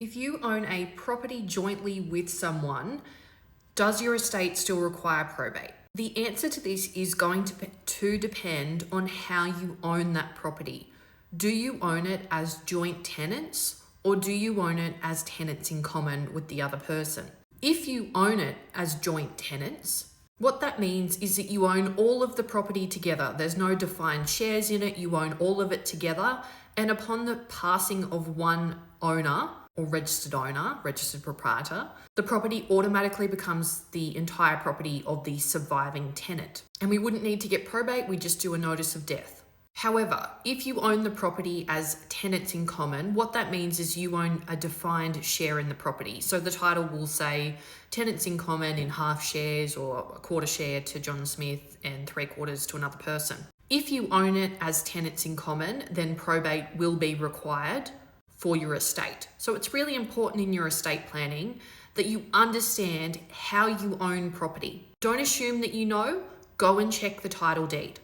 If you own a property jointly with someone, does your estate still require probate? The answer to this is going to depend on how you own that property. Do you own it as joint tenants or do you own it as tenants in common with the other person? If you own it as joint tenants, what that means is that you own all of the property together. There's no defined shares in it. You own all of it together. And upon the passing of one owner or registered proprietor, the property automatically becomes the entire property of the surviving tenant. And we wouldn't need to get probate, we just do a notice of death. However, if you own the property as tenants in common, what that means is you own a defined share in the property. So the title will say tenants in common in half shares or a quarter share to John Smith and 3/4 to another person. If you own it as tenants in common, then probate will be required for your estate. So it's really important in your estate planning that you understand how you own property. Don't assume that you know, go and check the title deed.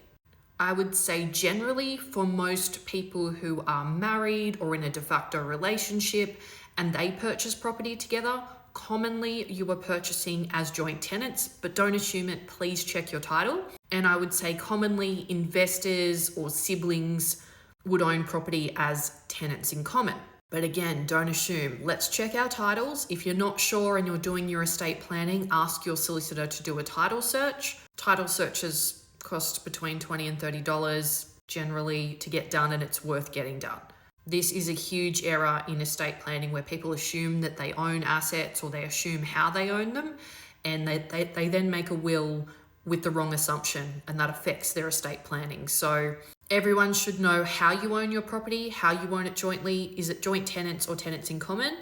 I would say generally for most people who are married or in a de facto relationship and they purchase property together, commonly you are purchasing as joint tenants, but don't assume it, please check your title. And I would say commonly investors or siblings would own property as tenants in common. But again, don't assume. Let's check our titles. If you're not sure and you're doing your estate planning, ask your solicitor to do a title search. Title searches cost between $20 and $30 generally to get done, and it's worth getting done. This is a huge error in estate planning where people assume that they own assets or they assume how they own them, and they then make a will with the wrong assumption, and that affects their estate planning. So everyone should know how you own your property, how you own it jointly. Is it joint tenants or tenants in common?